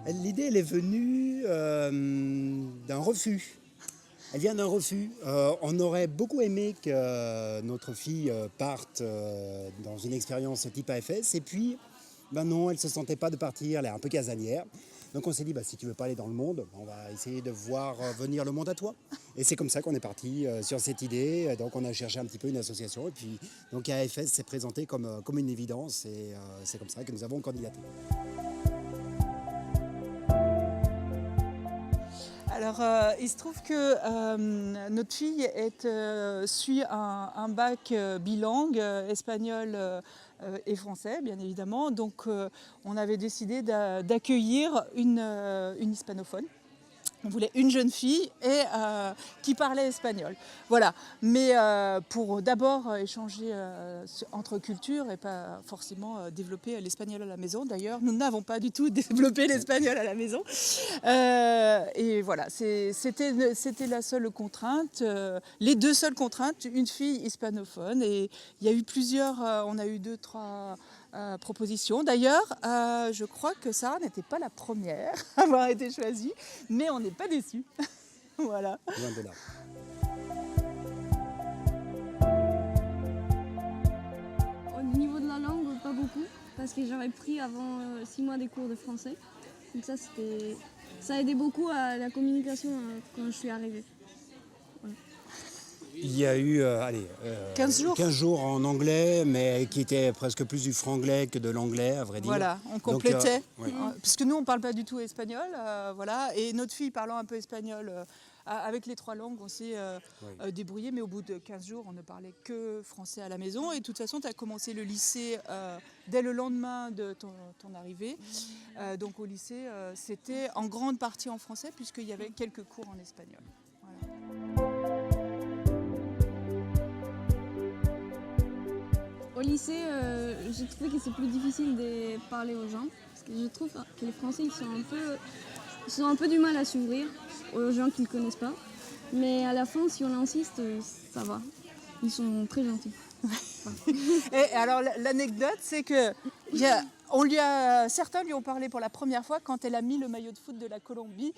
L'idée, elle est venue d'un refus. Elle vient d'un refus. On aurait beaucoup aimé que notre fille parte dans une expérience type AFS, et puis, ben non, elle ne se sentait pas de partir, elle est un peu casanière. Donc on s'est dit, bah, si tu ne veux pas aller dans le monde, on va essayer de voir venir le monde à toi. Et c'est comme ça qu'on est parti sur cette idée. Donc on a cherché un petit peu une association, et puis donc AFS s'est présenté comme une évidence, et c'est comme ça que nous avons candidaté. Alors, il se trouve que notre fille suit un bac bilingue, espagnol et français, bien évidemment. Donc, on avait décidé d'accueillir une hispanophone. On voulait une jeune fille qui parlait espagnol. Voilà. Mais pour d'abord échanger entre cultures et pas forcément développer l'espagnol à la maison. D'ailleurs, nous n'avons pas du tout développé l'espagnol à la maison. Et voilà, c'était la seule contrainte. Les deux seules contraintes, une fille hispanophone. Et il y a eu on a eu 2-3 propositions. D'ailleurs, je crois que Sarah n'était pas la première à avoir été choisie, mais on n'est pas déçus. Voilà. Loin de là. Au niveau de la langue, pas beaucoup, parce que j'avais pris avant 6 mois des cours de français. Donc ça a aidé beaucoup à la communication quand je suis arrivée. Voilà. Il y a eu 15 jours en anglais, mais qui était presque plus du franglais que de l'anglais, à vrai dire. Voilà, on complétait. Donc, Puisque nous, on ne parle pas du tout espagnol. Voilà, et notre fille parlant un peu espagnol, avec les 3 langues, on s'est débrouillé. Mais au bout de 15 jours, on ne parlait que français à la maison. Et de toute façon, tu as commencé le lycée dès le lendemain de ton arrivée. Donc au lycée, c'était en grande partie en français, puisqu'il y avait quelques cours en espagnol. Voilà. Au lycée, j'ai trouvé que c'est plus difficile de parler aux gens, parce que je trouve que les Français ils ont un peu du mal à s'ouvrir aux gens qu'ils ne connaissent pas. Mais à la fin, si on insiste, ça va. Ils sont très gentils. Et alors l'anecdote, c'est que certains lui ont parlé pour la première fois quand elle a mis le maillot de foot de la Colombie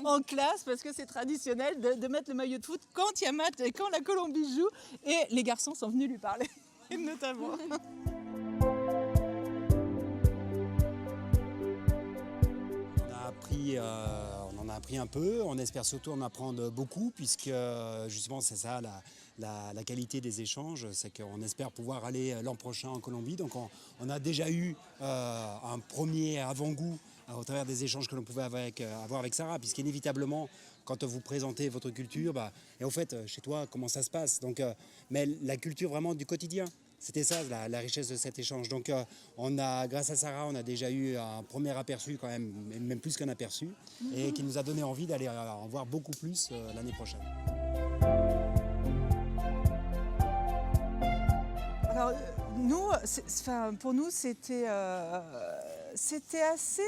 en classe, parce que c'est traditionnel de mettre le maillot de foot quand il y a match et quand la Colombie joue. Et les garçons sont venus lui parler, notamment. On en a appris un peu, on espère surtout en apprendre beaucoup, puisque justement c'est ça la qualité des échanges, c'est qu'on espère pouvoir aller l'an prochain en Colombie. Donc on a déjà eu un premier avant-goût au travers des échanges que l'on pouvait avoir avec Sarah, puisqu'inévitablement, quand vous présentez votre culture, et au fait, chez toi, comment ça se passe, donc, mais la culture vraiment du quotidien. C'était ça la richesse de cet échange. Donc grâce à Sarah, on a déjà eu un premier aperçu quand même plus qu'un aperçu, et qui nous a donné envie d'aller en voir beaucoup plus l'année prochaine. Alors pour nous, c'était assez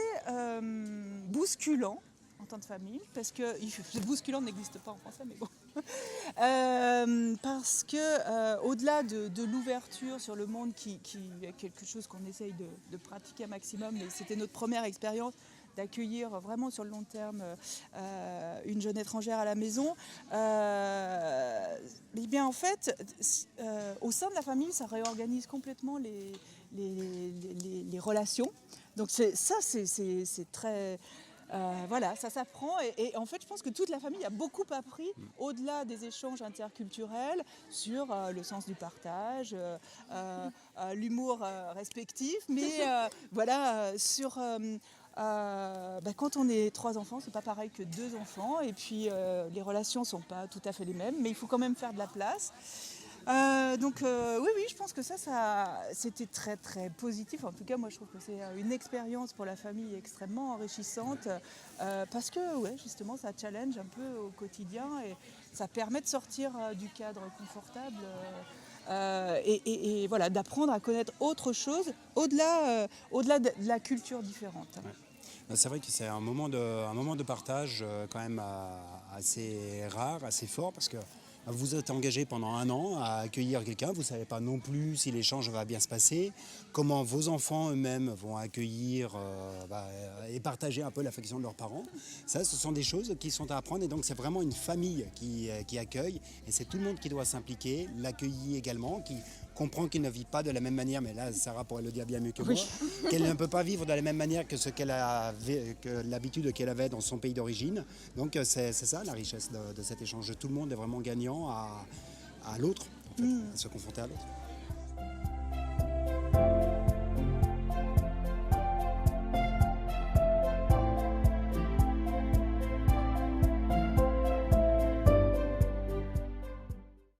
bousculant en tant que famille, parce que bousculant n'existe pas en français, mais bon. Parce que au-delà de l'ouverture sur le monde, qui est quelque chose qu'on essaye de pratiquer un maximum, mais c'était notre première expérience d'accueillir vraiment sur le long terme une jeune étrangère à la maison. Eh bien en fait, au sein de la famille, ça réorganise complètement les relations. Donc c'est très... voilà, ça s'apprend, et en fait je pense que toute la famille a beaucoup appris au-delà des échanges interculturels sur le sens du partage, l'humour respectif, mais voilà, sur quand on est 3 enfants, c'est pas pareil que 2 enfants, et puis les relations sont pas tout à fait les mêmes, mais il faut quand même faire de la place. Oui, je pense que ça c'était très très positif. En tout cas, moi je trouve que c'est une expérience pour la famille extrêmement enrichissante, parce que justement ça challenge un peu au quotidien, et ça permet de sortir du cadre confortable, et voilà, d'apprendre à connaître autre chose au-delà de la culture différente. Ouais. C'est vrai que c'est un moment de partage quand même assez rare, assez fort, parce que Vous êtes engagé pendant 1 an à accueillir quelqu'un, vous ne savez pas non plus si l'échange va bien se passer, comment vos enfants eux-mêmes vont accueillir et partager un peu l'affection de leurs parents. Ça, ce sont des choses qui sont à apprendre et donc c'est vraiment une famille qui accueille et c'est tout le monde qui doit s'impliquer, l'accueillir également, qui comprend qu'il ne vit pas de la même manière, mais là Sarah pourrait le dire bien mieux que moi, qu'elle ne peut pas vivre de la même manière que que l'habitude qu'elle avait dans son pays d'origine. Donc c'est ça la richesse de cet échange. Tout le monde est vraiment gagnant à l'autre, en fait, à se confronter à l'autre.